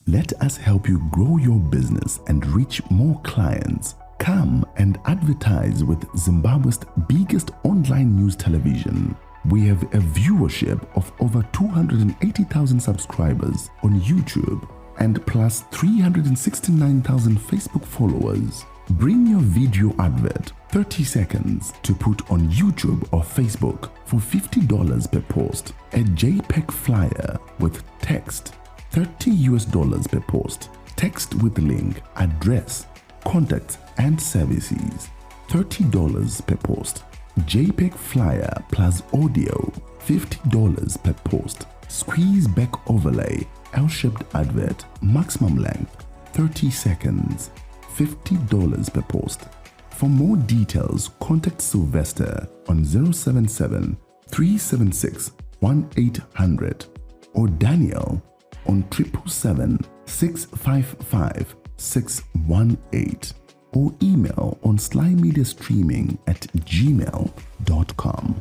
Let us help you grow your business and reach more clients. Come and advertise with Zimbabwe's biggest online news television. We have a viewership of over 280,000 subscribers on YouTube and plus 369,000 Facebook followers. Bring your video advert, 30 seconds, to put on YouTube or Facebook for $50 per post. A JPEG flyer with text, $30 per post. Text with link, address, contacts and services, $30 per post. JPEG flyer plus audio, $50 per post. Squeeze back overlay, L-shaped advert, maximum length, 30 seconds, $50 per post. For more details, contact Sylvester on 077 376 1800 or Daniel on 777 655 618 or email on slymediastreaming@gmail.com.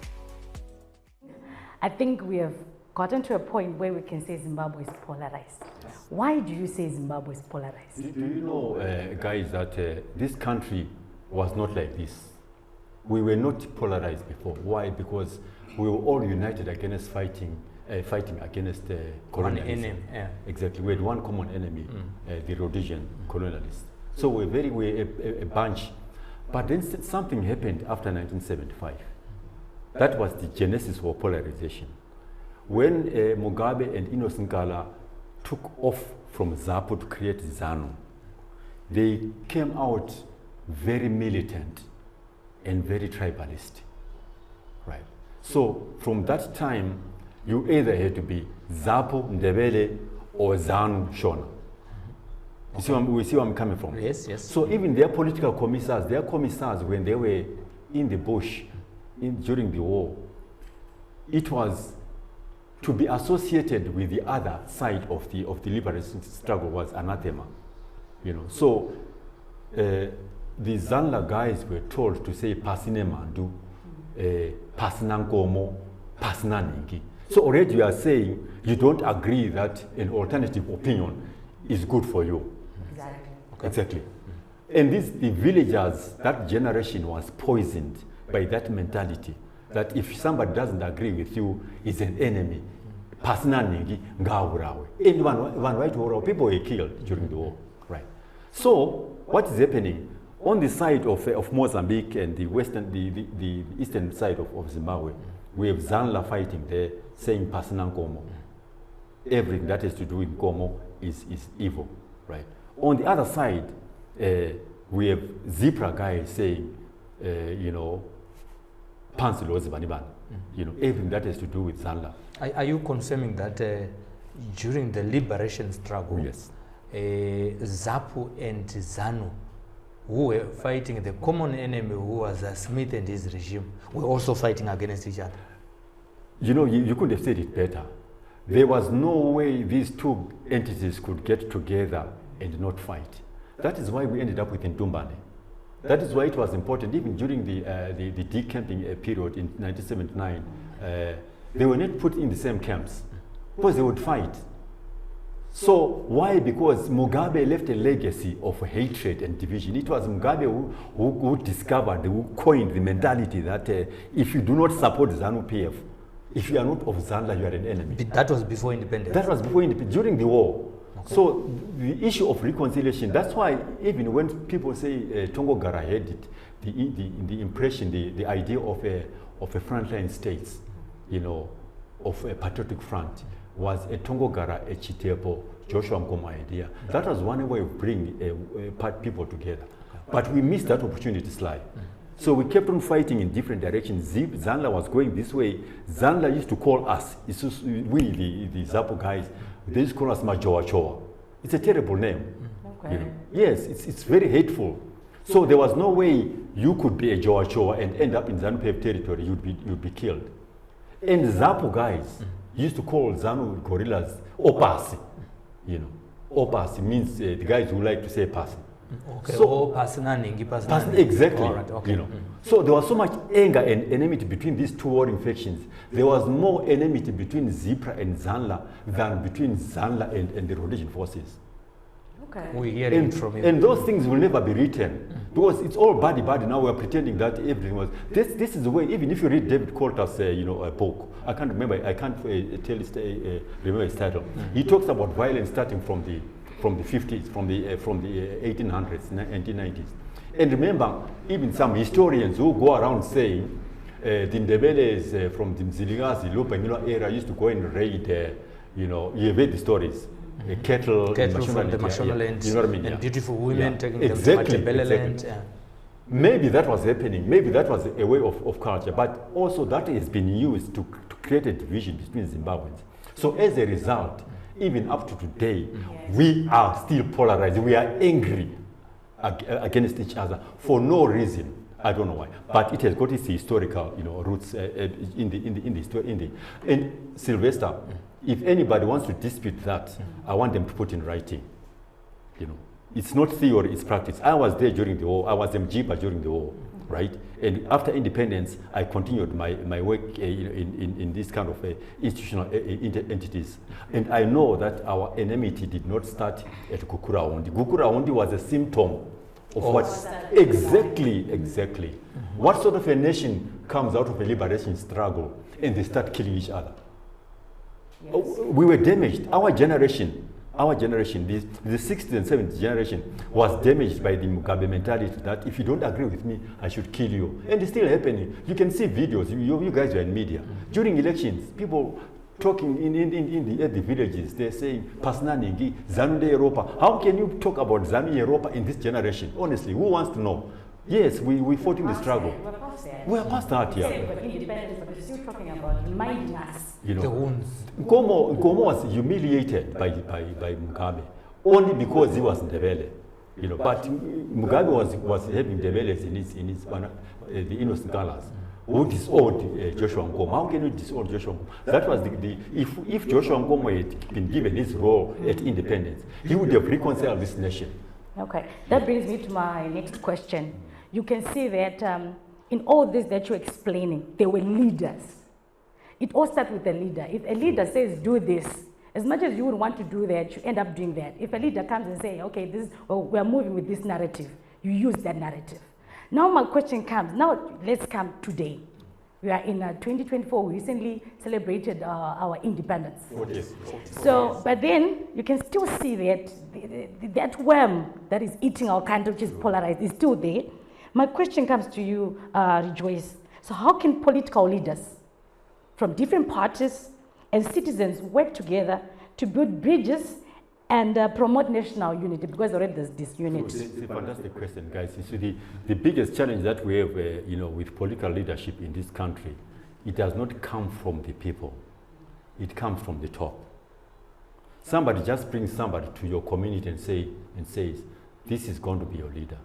I think we have gotten to a point where we can say Zimbabwe is polarized. Why do you say Zimbabwe is polarized? Do you know, guys, that this country was not like this. We were not polarized before. Why? Because we were all united against fighting against colonialism. One enemy, yeah. Exactly. We had one common enemy, the Rhodesian colonialists. So we're a bunch. But then something happened after 1975. That was the genesis of polarization. When Mugabe and Innocent Ngala took off from ZAPU to create ZANU, they came out very militant and very tribalist, right? So from that time, you either had to be ZAPU, Ndebele, or ZANU, Shona. We see where I'm coming from. Yes, yes. So even their political commissars, when they were in the bush during the war, it was to be associated with the other side of the liberation struggle was anathema, you know. So the Zanla guys were told to say pasine mandu, pasinankomo, pasinaningi. So already you are saying you don't agree that an alternative opinion is good for you. Exactly. Okay. Exactly. And the villagers, that generation was poisoned by that mentality that if somebody doesn't agree with you, is an enemy. And people were killed during the war, right? So what is happening on the side of Mozambique and the eastern side of Zimbabwe? We have Zanla fighting there, saying Pasinankomo. Everything that has to do with Nkomo is evil, right? On the other side, we have Zipra guys saying, you know, Pansilozi Baniban. You know, everything that has to do with Zanla. Are you confirming that during the liberation struggle, yes, ZAPU and ZANU, who were fighting the common enemy, who was Smith and his regime, were also fighting against each other? You know, you could have said it better. There was no way these two entities could get together and not fight. That is why we ended up with Ntumbane. That is why it was important, even during the decamping period in 1979, they were not put in the same camps because they would fight. So why? Because Mugabe left a legacy of hatred and division. It was Mugabe who discovered, who coined the mentality that if you do not support ZANU-PF, if you are not of Zanla, you are an enemy. That was before independence? That was before independence, during the war. Okay. So the issue of reconciliation, that's why even when people say Tongogara had it, the impression, the idea of a frontline states, you know, of a patriotic front, was a Tongogara, a Chitepo, Joshua Mkomo idea. That was one way of bringing people together. But we missed that opportunity, Sly. So we kept on fighting in different directions. Zanla was going this way. Zanla used to call us, we the ZAPU guys, they used to call us Majoa Choa. It's a terrible name. Okay. You know? Yes, it's very hateful. So there was no way you could be a Joa Choa and end up in ZANU-PF territory, you'd be killed. And ZAPU guys used to call ZANU guerrillas Opasi. You know, Opasi means the guys who like to say Pasi. Okay. So, exactly. Right, okay. You know. So there was so much anger and enmity between these two warring factions. There was more enmity between Zipra and Zanla than between Zanla and the Rhodesian forces. Okay. We're hearing it from him. And those things will never be written because it's all body. Now we're pretending that everything was. This is the way. Even if you read David Coulter's a book, I can't remember. I can't remember his title. He talks about violence starting from the 50s, from the 1800s, 1990s. And remember, even some historians who go around saying the Ndebeles from the Mzilikazi, Lupanyula era used to go and raid, you've heard the stories. Cattle from the Mashonaland, you know what I mean? and beautiful women taking exactly, them to Matebeleland. Exactly. Maybe that was happening. Maybe that was a way of culture. But also that has been used to create a division between Zimbabweans. So as a result, even up to today, we are still polarized. We are angry against each other for no reason. I don't know why, but it has got its historical, roots and Sylvester. If anybody wants to dispute that, I want them to put in writing. It's not theory; it's practice. I was there during the war. I was MGPA during the war, right? And after independence, I continued my work in this kind of institutional entities. And I know that our enmity did not start at Gukurahundi. Gukurahundi was a symptom of what exactly. What sort of a nation comes out of a liberation struggle and they start killing each other? Yes. We were damaged. Our generation, the 60th and 70th generation was damaged by the Mugabe mentality that if you don't agree with me, I should kill you. And it's still happening. You can see videos. You guys are in media. During elections, people talking at the villages, they're saying, Pasnani, Zanu de Europa. How can you talk about Zanu Europa in this generation? Honestly, who wants to know? Yes, we fought in the struggle. We're past that, yeah. But independence, but we're still talking about reminding us. The wounds. Nkomo was humiliated by Mugabe only because he was Ndebele. But Mugabe was having Ndebeles in his the innocent colors. Who disowned Joshua Nkomo? How can you disown Joshua Nkomo? That was if Joshua Nkomo had been given his role at independence, he would have reconciled this nation. Okay, that brings me to my next question. You can see that in all this that you're explaining, there were leaders. It all starts with a leader. If a leader says, do this, as much as you would want to do that, you end up doing that. If a leader comes and says, okay, we're moving with this narrative, you use that narrative. Now my question comes, now let's come today. We are in 2024, we recently celebrated our independence. Yes. So, but then you can still see that that worm that is eating our country, which is polarized, is still there. My question comes to you, Rejoice. So how can political leaders from different parties and citizens work together to build bridges and promote national unity? Because already there's disunity. It's a fantastic question, guys. You see, the biggest challenge that we have, with political leadership in this country, it does not come from the people. It comes from the top. Somebody just brings somebody to your community and says, this is going to be your leader.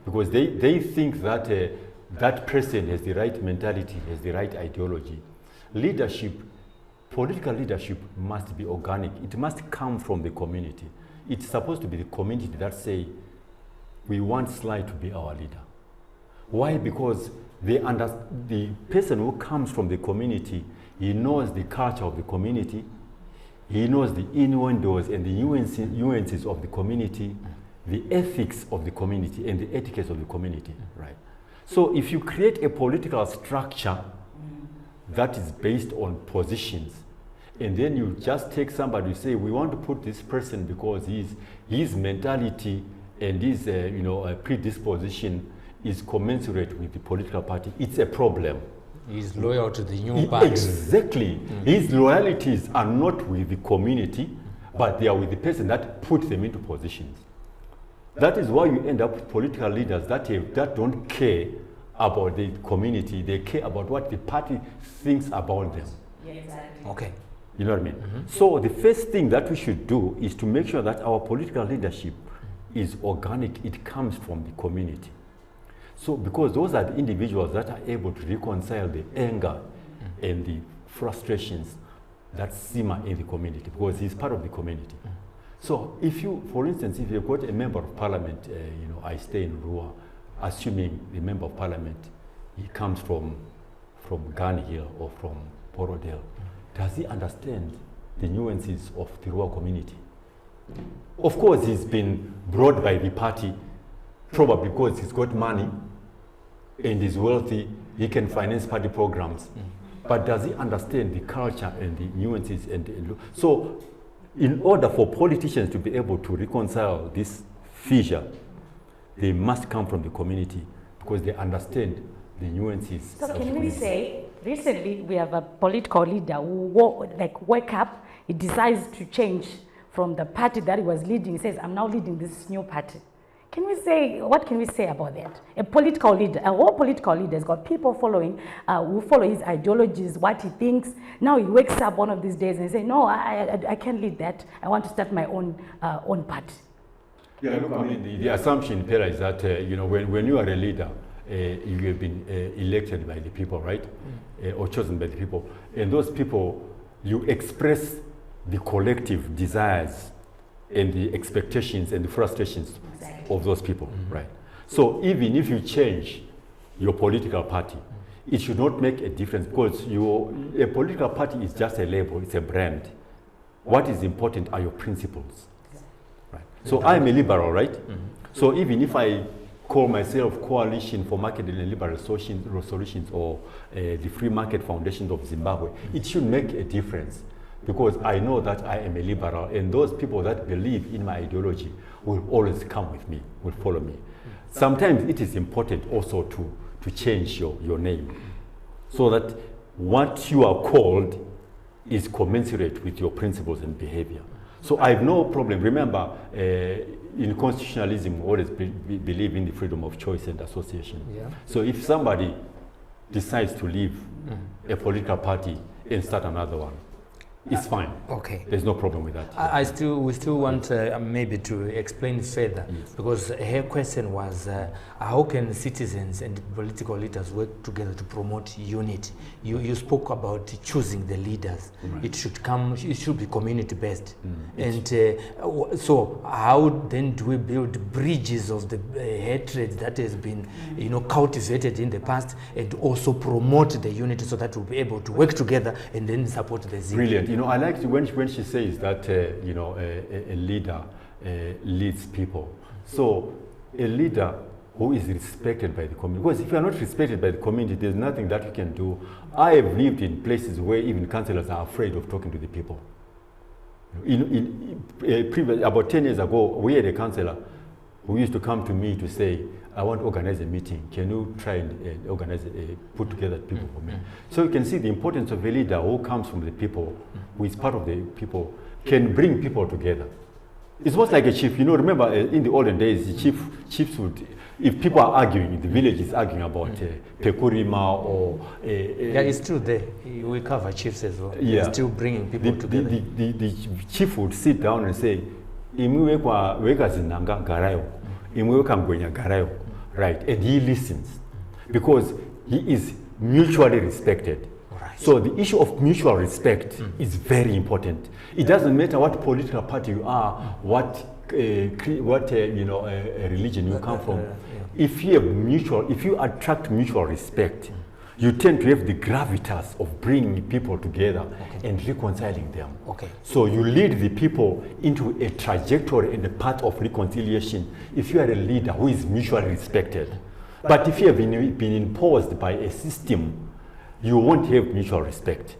Because they think that that person has the right mentality, has the right ideology. Leadership, political leadership must be organic. It must come from the community. It's supposed to be the community that say, we want Sly to be our leader. Why? Because the person who comes from the community, he knows the culture of the community, he knows the innuendos and the nuances of the community, the ethics of the community and the etiquette of the community, right? So if you create a political structure that is based on positions, and then you just take somebody, you say, we want to put this person because his mentality and his predisposition is commensurate with the political party, it's a problem. He's loyal to the new party. Exactly. His loyalties are not with the community, but they are with the person that puts them into positions. That is why you end up with political leaders that don't care about the community. They care about what the party thinks about them. Yeah, exactly. Okay. You know what I mean? So the first thing that we should do is to make sure that our political leadership is organic. It comes from the community. So because those are the individuals that are able to reconcile the anger and the frustrations that simmer in the community, because he's part of the community. So if you, for instance, if you've got a member of parliament, I stay in Rua, assuming the member of parliament, he comes from Gun Hill or from Borodale, does he understand the nuances of the Rua community? Of course, he's been brought by the party, probably because he's got money and he's wealthy, he can finance party programs. But does he understand the culture and the nuances? So in order for politicians to be able to reconcile this fissure, they must come from the community because they understand the nuances. So can we say, recently we have a political leader who wake up, he decides to change from the party that he was leading. He says, I'm now leading this new party. Can we say, what can we say about that? A political leader, a whole political leader has got people following, who follow his ideologies, what he thinks. Now he wakes up one of these days and says, no, I can't lead that. I want to start my own party. Yeah, look, I mean, the assumption, Pera, is that, you know, when you are a leader, you have been elected by the people, right? Or chosen by the people. And those people, you express the collective desires and the expectations and the frustrations of those people, right? So even if you change your political party, it should not make a difference because a political party is just a label, it's a brand. What is important are your principles, right? So I'm a liberal, right? So even if I call myself Coalition for Market and Liberal Solutions or the Free Market Foundation of Zimbabwe, it should make a difference because I know that I am a liberal and those people that believe in my ideology will always come with me, will follow me. Sometimes it is important also to change your name so that what you are called is commensurate with your principles and behavior. So I have no problem. Remember, in constitutionalism, we always believe in the freedom of choice and association. Yeah. So if somebody decides to leave a political party and start another one, it's fine. Okay. There's no problem with that. We still want maybe to explain further, because her question was how can citizens and political leaders work together to promote unity? You spoke about choosing the leaders. Right. It should be community based. And so how then do we build bridges of the hatred that has been cultivated in the past and also promote the unity so that we'll be able to work together and then support the zeal? Brilliant. I like when she says that a leader leads people. So a leader who is respected by the community. Because if you are not respected by the community, there's nothing that you can do. I have lived in places where even councillors are afraid of talking to the people. About 10 years ago, we had a councillor who used to come to me to say, I want to organize a meeting. Can you try and put together people for me? So you can see the importance of a leader who comes from the people, who is part of the people, can bring people together. It's almost like a chief. Remember in the olden days, the chiefs would, if people are arguing, the village is arguing about Pekurima or... yeah, it's true there. We cover chiefs as well. Yeah. Still bringing people together. The chief would sit down and say, right, and he listens because he is mutually respected. Right. So the issue of mutual respect is very important. It doesn't matter what political party you are, what religion you come from. If you attract mutual respect, you tend to have the gravitas of bringing people together and reconciling them. Okay. So you lead the people into a trajectory and a path of reconciliation if you are a leader who is mutually respected. But if you have been imposed by a system, you won't have mutual respect.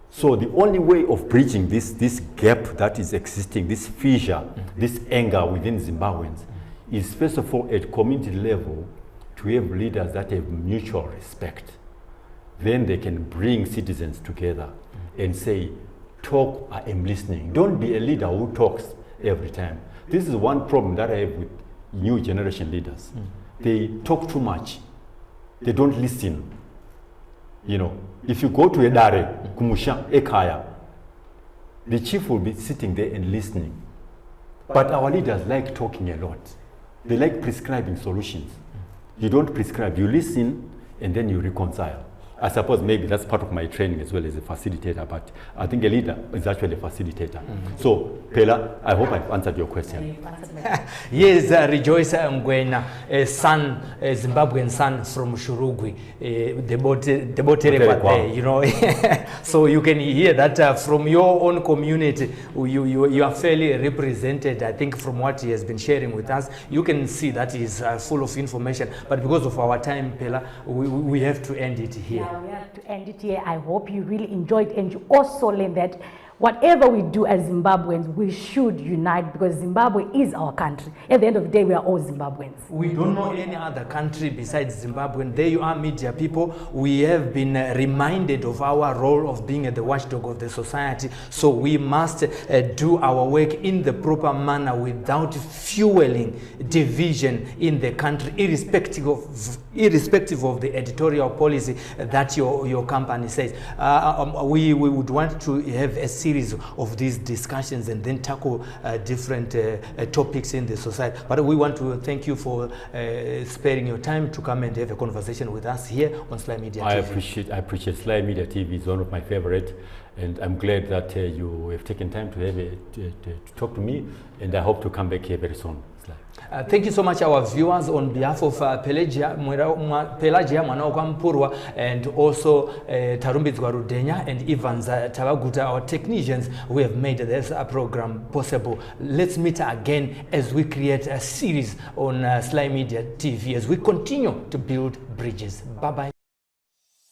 So the only way of bridging this gap that is existing, this fissure, this anger within Zimbabweans, is first of all at community level, to have leaders that have mutual respect. Then they can bring citizens together and say, talk, I am listening. Don't be a leader who talks every time. This is one problem that I have with new generation leaders. They talk too much. They don't listen. If you go to Edare, Kumusha, Ekaya, the chief will be sitting there and listening. But our leaders like talking a lot. They like prescribing solutions. You don't prescribe, you listen and then you reconcile. I suppose maybe that's part of my training as well as a facilitator, but I think a leader is actually a facilitator. So, Pela, I hope I've answered your question. Yes, Rejoice Ngwenya, a son, a Zimbabwean son from Shurugwi, the Botere, you know. So you can hear that from your own community, you are fairly represented. I think from what he has been sharing with us, you can see that he's full of information. But because of our time, Pela, we have to end it here. Yeah, we have to end it here. I hope you really enjoyed and you also learned that whatever we do as Zimbabweans, we should unite because Zimbabwe is our country. At the end of the day, we are all Zimbabweans. We don't know any other country besides Zimbabwe. And there you are, media people. We have been reminded of our role of being the watchdog of the society. So we must do our work in the proper manner without fueling division in the country, irrespective of the editorial policy that your company says. We would want to have a series of these discussions and then tackle different topics in the society. But we want to thank you for sparing your time to come and have a conversation with us here on Sly Media TV. I appreciate Sly Media TV. It's one of my favorite, and I'm glad that you have taken time to talk to me, and I hope to come back here very soon. Thank you so much, our viewers, on behalf of Pelagia Mwanaokampurwa and also Tarumbidzwa Rudenya and Evans Tabaguta, our technicians who have made this program possible. Let's meet again as we create a series on Sly Media TV as we continue to build bridges. Bye-bye.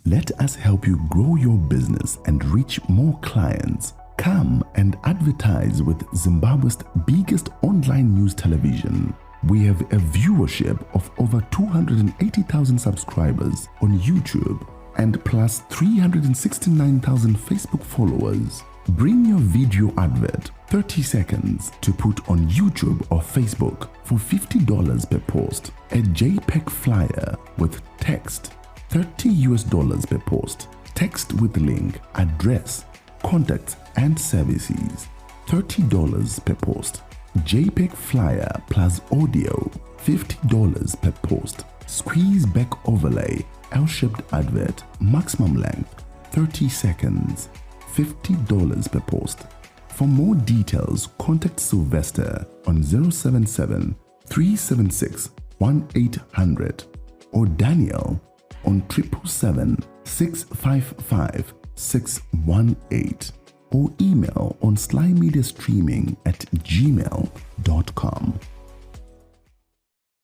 Let us help you grow your business and reach more clients. Come and advertise with Zimbabwe's biggest online news television. We have a viewership of over 280,000 subscribers on YouTube and plus 369,000 Facebook followers. Bring your video advert, 30 seconds, to put on YouTube or Facebook for $50 per post. A JPEG flyer with text, $30 per post. Text with link, address, contacts and services, $30 per post. JPEG flyer plus audio, $50 per post. Squeeze back overlay, L-shaped advert, maximum length, 30 seconds, $50 per post. For more details, contact Sylvester on 077 376 1800 or Daniel on 777 655 618 or email on slymediastreaming@gmail.com.